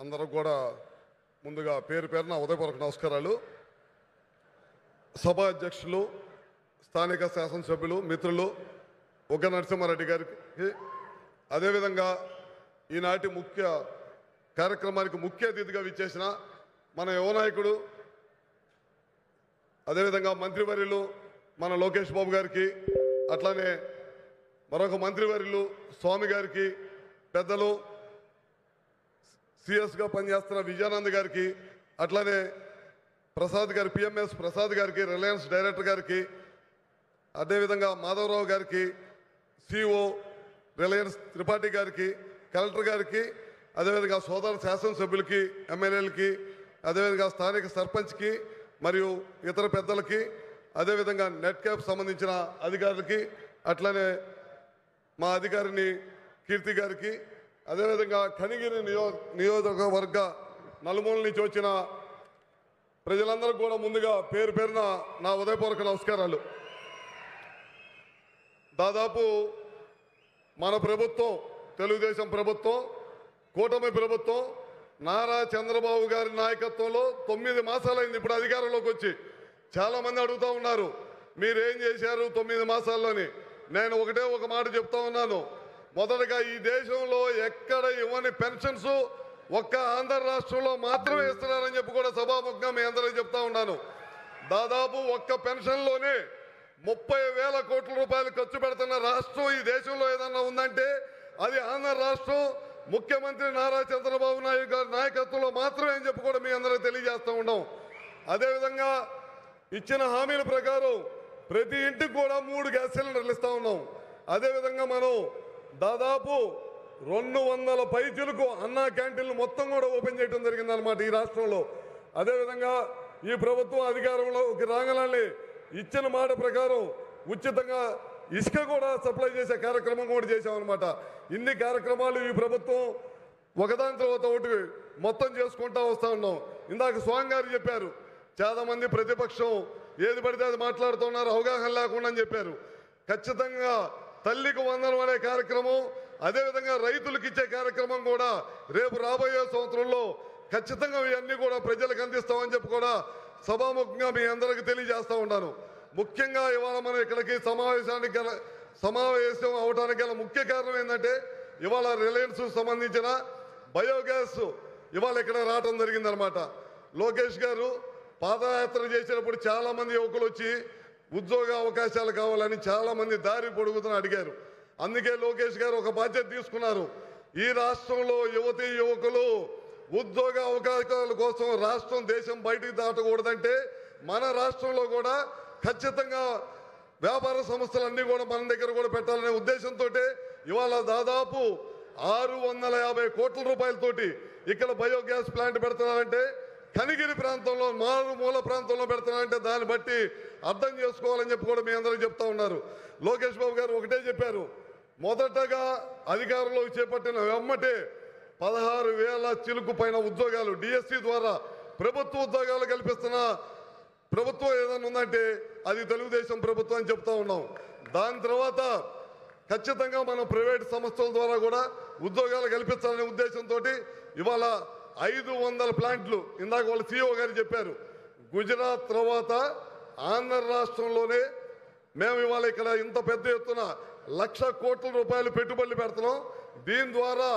అందరూ కూడా ముందుగా పేరు పేరున ఉదయపూర్వక నమస్కారాలు. సభా అధ్యక్షులు, స్థానిక శాసనసభ్యులు, మిత్రులు ఉగ్గ నరసింహారెడ్డి గారికి, అదేవిధంగా ఈనాటి కార్యక్రమానికి ముఖ్య అతిథిగా విచ్చేసిన మన యువ నాయకుడు, అదేవిధంగా మంత్రివర్యులు మన లోకేష్ బాబు గారికి, అట్లానే మరొక మంత్రివర్యులు స్వామి గారికి, పెద్దలు సిఎస్గా పనిచేస్తున్న విజయానంద్ గారికి, అట్లానే ప్రసాద్ గారి పిఎంఎస్ ప్రసాద్ గారికి, రిలయన్స్ డైరెక్టర్ గారికి, అదేవిధంగా మాధవరావు గారికి, సిఓ రిలయన్స్ త్రిపాఠి గారికి, కలెక్టర్ గారికి, అదేవిధంగా సోదర శాసనసభ్యులకి, ఎమ్మెల్యేలకి, అదేవిధంగా స్థానిక సర్పంచ్కి మరియు ఇతర పెద్దలకి, అదేవిధంగా నెట్ క్యాప్ సంబంధించిన అధికారులకి, అట్లనే మా అధికారిని కీర్తి గారికి, అదేవిధంగా కనిగిరి నియోజకవర్గ నలుమూల నుంచి వచ్చిన ప్రజలందరూ కూడా ముందుగా పేరు పేరున నా ఉదయపూర్వక నమస్కారాలు. దాదాపు మన ప్రభుత్వం, తెలుగుదేశం ప్రభుత్వం, కూటమి ప్రభుత్వం, నారా చంద్రబాబు గారి నాయకత్వంలో 9 మాసాలైంది ఇప్పుడు అధికారంలోకి వచ్చి. చాలామంది అడుగుతూ ఉన్నారు, మీరేం చేశారు 9 మాసాల్లోని. నేను ఒక మాట చెప్తా ఉన్నాను. మొదటగా ఈ దేశంలో ఎక్కడ ఇవ్వని పెన్షన్స్ ఒక్క ఆంధ్ర రాష్ట్రంలో మాత్రమే ఇస్తున్నారని చెప్పి కూడా సభాముఖంగా మీ అందరికీ చెప్తా ఉన్నాను. దాదాపు ఒక్క పెన్షన్లోనే 30,000 కోట్ల రూపాయలు ఖర్చు పెడుతున్న రాష్ట్రం ఈ దేశంలో ఏదన్నా ఉందంటే అది ఆంధ్ర రాష్ట్రం, ముఖ్యమంత్రి నారా చంద్రబాబు నాయుడు గారి నాయకత్వంలో మాత్రమే అని చెప్పి కూడా మీ అందరికీ తెలియజేస్తూ ఉన్నాం. అదేవిధంగా ఇచ్చిన హామీల ప్రకారం ప్రతి ఇంటికి కూడా 3 గ్యాస్ సిలిండర్లు ఇస్తూ ఉన్నాం. అదేవిధంగా మనం దాదాపు 200 పైచులకు అన్నా క్యాంటీన్లు మొత్తం కూడా ఓపెన్ చేయడం జరిగిందనమాట ఈ రాష్ట్రంలో. అదేవిధంగా ఈ ప్రభుత్వం అధికారంలోకి రాగలని ఇచ్చిన మాట ప్రకారం ఉచితంగా ఇసుక కూడా సప్లై చేసే కార్యక్రమం కూడా చేశామన్నమాట. ఇన్ని కార్యక్రమాలు ఈ ప్రభుత్వం ఒకదాని తర్వాత ఒకటి మొత్తం చేసుకుంటా వస్తూ ఉన్నాం. ఇందాక స్వామి గారు చెప్పారు, చాలా మంది ప్రతిపక్షం ఏది పడితే అది మాట్లాడుతున్నారు, అవగాహన లేకుండా అని చెప్పారు. ఖచ్చితంగా తల్లికి వందనం అనే కార్యక్రమం, అదేవిధంగా రైతులకు ఇచ్చే కార్యక్రమం కూడా రేపు రాబోయే సంవత్సరంలో ఖచ్చితంగా ఇవన్నీ కూడా ప్రజలకు అందిస్తామని చెప్పి కూడా సభాముఖంగా మీ అందరికీ తెలియజేస్తూ ఉన్నాను. ముఖ్యంగా ఇవాళ మనం ఇక్కడికి సమావేశం అవడానికి గల ముఖ్య కారణం ఏంటంటే ఇవాళ రిలయన్స్ సంబంధించిన బయోగ్యాస్ ఇవాళ ఇక్కడ రావడం జరిగిందనమాట. లోకేష్ గారు పాదయాత్ర చేసినప్పుడు చాలామంది యువకులు వచ్చి ఉద్యోగ అవకాశాలు కావాలని చాలామంది దారి పొడుగుతున్న అడిగారు. అందుకే లోకేష్ గారు ఒక బాధ్యత తీసుకున్నారు. ఈ రాష్ట్రంలో యువతీ యువకులు ఉద్యోగ అవకాశాల కోసం రాష్ట్రం దేశం బయటికి దాటకూడదంటే మన రాష్ట్రంలో కూడా ఖచ్చితంగా వ్యాపార సంస్థలన్నీ కూడా మన దగ్గర కూడా పెట్టాలనే ఉద్దేశంతో ఇవాళ దాదాపు 650 కోట్ల రూపాయలతోటి ఇక్కడ బయోగ్యాస్ ప్లాంట్ పెడుతున్నారంటే కనిగిరి ప్రాంతంలో మారుమూల ప్రాంతంలో పెడుతున్నారంటే దాన్ని బట్టి అర్థం చేసుకోవాలని చెప్పి కూడా మీ అందరూ చెప్తా ఉన్నారు. లోకేష్ బాబు గారు ఒకటే చెప్పారు, మొదటగా అధికారంలోకి చేపట్టిన వెమ్మటే 16,000 చిలుకు పైన ఉద్యోగాలు డిఎస్సి ద్వారా ప్రభుత్వ ఉద్యోగాలు కల్పిస్తున్న ప్రభుత్వం ఏదైనా ఉందంటే అది తెలుగుదేశం ప్రభుత్వం అని చెప్తా ఉన్నాం. దాని తర్వాత ఖచ్చితంగా మనం ప్రైవేట్ సంస్థల ద్వారా కూడా ఉద్యోగాలు కల్పించాలనే ఉద్దేశంతో ఇవాళ 500 ప్లాంట్లు, ఇందాక వాళ్ళ సిఇఓ గారు చెప్పారు, గుజరాత్ తర్వాత ఆంధ్ర రాష్ట్రంలోనే మేము ఇవాళ ఇక్కడ ఇంత పెద్ద ఎత్తున 1,00,000 కోట్ల రూపాయలు పెట్టుబడులు పెడుతున్నాం. దీని ద్వారా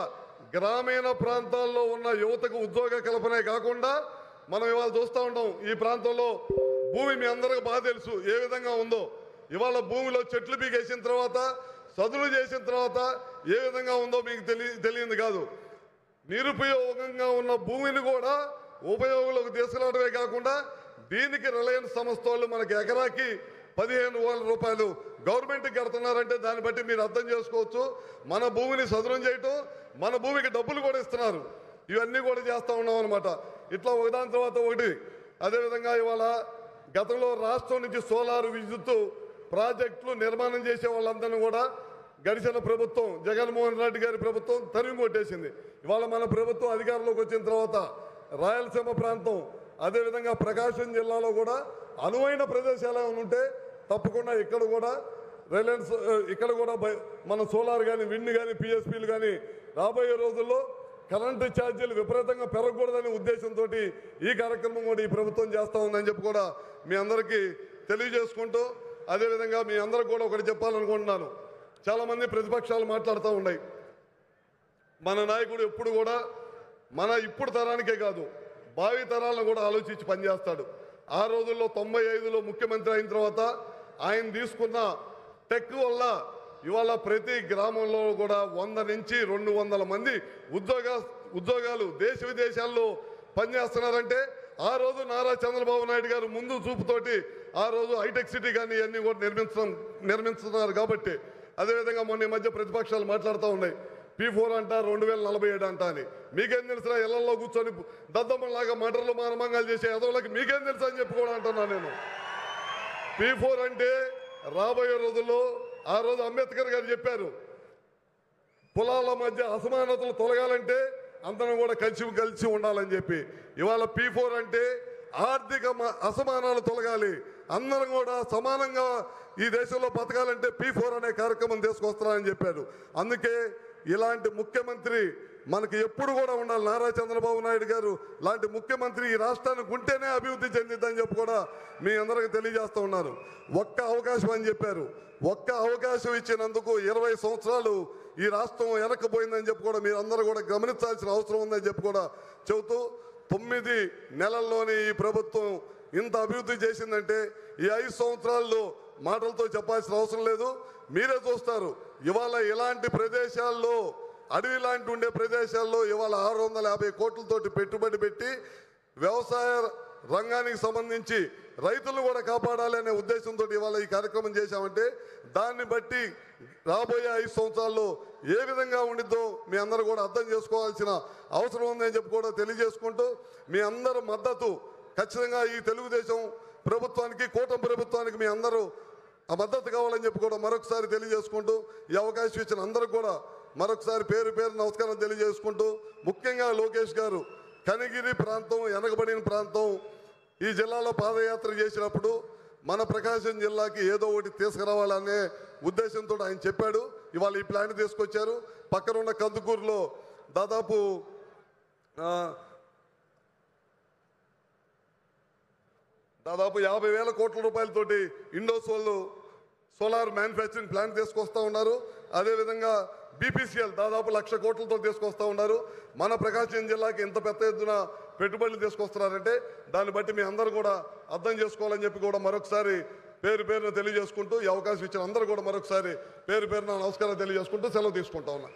గ్రామీణ ప్రాంతాల్లో ఉన్న యువతకు ఉద్యోగ కల్పనే కాకుండా మనం ఇవాళ చూస్తూ ఉంటాం ఈ ప్రాంతంలో భూమి మీ అందరికీ బాగా తెలుసు ఏ విధంగా ఉందో. ఇవాళ భూమిలో చెట్లు పీకేసిన తర్వాత చదువులు చేసిన తర్వాత ఏ విధంగా ఉందో మీకు తెలియదు కాదు. నిరుపయోగంగా ఉన్న భూమిని కూడా ఉపయోగంలోకి తీసుకురావడమే కాకుండా దీనికి రిలయన్స్ సంస్థ వాళ్ళు మనకి ఎకరాకి 15,000 రూపాయలు గవర్నమెంట్కి కడుతున్నారంటే దాన్ని బట్టి మీరు అర్థం చేసుకోవచ్చు. మన భూమిని సదునం చేయటం, మన భూమికి డబ్బులు కూడా ఇస్తున్నారు. ఇవన్నీ కూడా చేస్తూ ఉన్నాం అనమాట. ఇట్లా ఒకదాని తర్వాత ఒకటి. అదేవిధంగా ఇవాళ గతంలో రాష్ట్రం నుంచి సోలార్ విద్యుత్ ప్రాజెక్టులు నిర్మాణం చేసే వాళ్ళందరినీ కూడా గడిచిన ప్రభుత్వం, జగన్మోహన్ రెడ్డి గారి ప్రభుత్వం తరిమి కొట్టేసింది. ఇవాళ మన ప్రభుత్వం అధికారంలోకి వచ్చిన తర్వాత రాయలసీమ ప్రాంతం, అదేవిధంగా ప్రకాశం జిల్లాలో కూడా అనువైన ప్రదేశాలు ఏమైనా ఉంటే తప్పకుండా ఇక్కడ కూడా రిలయన్స్ ఇక్కడ కూడా మన సోలార్ కానీ, విండ్ కానీ, పిఎస్పీలు కానీ రాబోయే రోజుల్లో కరెంటు ఛార్జీలు విపరీతంగా పెరగకూడదనే ఉద్దేశంతో ఈ కార్యక్రమం కూడా ఈ ప్రభుత్వం చేస్తూ ఉందని చెప్పి కూడా మీ అందరికీ తెలియజేసుకుంటూ, అదేవిధంగా మీ అందరికి కూడా ఒకటి చెప్పాలనుకుంటున్నాను. చాలామంది ప్రతిపక్షాలు మాట్లాడుతూ ఉన్నాయి. మన నాయకుడు ఎప్పుడు కూడా మన ఇప్పుడు తరానికే కాదు, భావి తరాలను కూడా ఆలోచించి పనిచేస్తాడు. ఆ రోజుల్లో 95లో ముఖ్యమంత్రి అయిన తర్వాత ఆయన తీసుకున్న టెక్ వల్ల ఇవాళ ప్రతి గ్రామంలో కూడా 100 నుంచి 200 మంది ఉద్యోగాలు దేశ విదేశాల్లో పనిచేస్తున్నారంటే ఆ రోజు నారా చంద్రబాబు నాయుడు గారు ముందు చూపుతోటి ఆ రోజు హైటెక్ సిటీ కానీ ఇవన్నీ కూడా నిర్మిస్తున్నారు కాబట్టి. అదేవిధంగా మొన్న ఈ మధ్య ప్రతిపక్షాలు మాట్లాడుతూ ఉన్నాయి, P4 అంట 2047 అంట అని. మీకేం తెలుసా ఇళ్లలో కూర్చొని దద్దమ్మలాగా మటర్లు మానమంగాలు చేసే ఎదవులకి మీకేం తెలుసా అని చెప్పి కూడా అంటున్నాను నేను. P4 అంటే రాబోయే రోజుల్లో ఆ రోజు అంబేద్కర్ గారు చెప్పారు, కులాల మధ్య అసమానతలు తొలగాలంటే అందరం కూడా కలిసి ఉండాలని చెప్పి. ఇవాళ P4 అంటే ఆర్థిక అసమానాలు తొలగాలి, అందరం కూడా సమానంగా ఈ దేశంలో బతకాలంటే P4 అనే కార్యక్రమం తీసుకొస్తారని చెప్పారు. అందుకే ఇలాంటి ముఖ్యమంత్రి మనకి ఎప్పుడు కూడా ఉండాలి. నారా చంద్రబాబు నాయుడు గారు లాంటి ముఖ్యమంత్రి ఈ రాష్ట్రానికి ఉంటేనే అభివృద్ధి చెందిద్దని చెప్పి కూడా మీ అందరికీ తెలియజేస్తూ ఉన్నారు. ఒక్క అవకాశం అని చెప్పారు. ఒక్క అవకాశం ఇచ్చినందుకు 20 సంవత్సరాలు ఈ రాష్ట్రం వెనక్కిపోయిందని చెప్పి కూడా మీరు అందరూ కూడా గమనించాల్సిన అవసరం ఉందని చెప్పి కూడా చెబుతూ, 9 నెలల్లోనే ఈ ప్రభుత్వం ఇంత అభివృద్ధి చేసిందంటే ఈ 5 సంవత్సరాల్లో మాటలతో చెప్పాల్సిన అవసరం లేదు. మీరే చూస్తారు. ఇవాళ ఇలాంటి ప్రదేశాల్లో, అడవి లాంటి ఉండే ప్రదేశాల్లో ఇవాళ 650 కోట్లతోటి పెట్టుబడి పెట్టి వ్యవసాయ రంగానికి సంబంధించి రైతులను కూడా కాపాడాలి అనే ఉద్దేశంతో ఇవాళ ఈ కార్యక్రమం చేశామంటే దాన్ని బట్టి రాబోయే 5 సంవత్సరాల్లో ఏ విధంగా ఉండిద్దో మీ అందరూ కూడా అర్థం చేసుకోవాల్సిన అవసరం ఉందని చెప్పి కూడా తెలియజేసుకుంటూ, మీ అందరూ మద్దతు ఖచ్చితంగా ఈ తెలుగుదేశం ప్రభుత్వానికి, కూటమి ప్రభుత్వానికి మీ అందరూ ఆ మద్దతు కావాలని చెప్పి కూడా మరొకసారి తెలియజేసుకుంటూ, ఈ అవకాశం ఇచ్చిన అందరికి కూడా మరొకసారి పేరు నమస్కారం తెలియజేసుకుంటూ, ముఖ్యంగా లోకేష్ గారు కనిగిరి ప్రాంతం, వెనకబడిన ప్రాంతం, ఈ జిల్లాలో పాదయాత్ర చేసినప్పుడు మన ప్రకాశం జిల్లాకి ఏదో ఒకటి తీసుకురావాలనే ఉద్దేశంతో ఆయన చెప్పాడు. ఇవాళ ఈ ప్లాన్ తీసుకొచ్చారు. పక్కన ఉన్న కందుకూరులో దాదాపు 50,000 కోట్ల రూపాయలతోటి ఇండోసోల్ సోలార్ మ్యానుఫ్యాక్చరింగ్ ప్లాంట్ తీసుకొస్తా ఉన్నారు. అదేవిధంగా BPCL దాదాపు 1,00,000 కోట్లతో తీసుకొస్తా ఉన్నారు. మన ప్రకాశం జిల్లాకి ఇంత పెద్ద ఎత్తున పెట్టుబడులు తీసుకొస్తున్నారంటే దాన్ని బట్టి మీ అందరూ కూడా అర్థం చేసుకోవాలని చెప్పి కూడా మరొకసారి పేరున తెలియజేసుకుంటూ, ఈ అవకాశం ఇచ్చిన అందరూ కూడా మరొకసారి పేరున నమస్కారం తెలియజేసుకుంటూ సెలవు తీసుకుంటా ఉన్నా.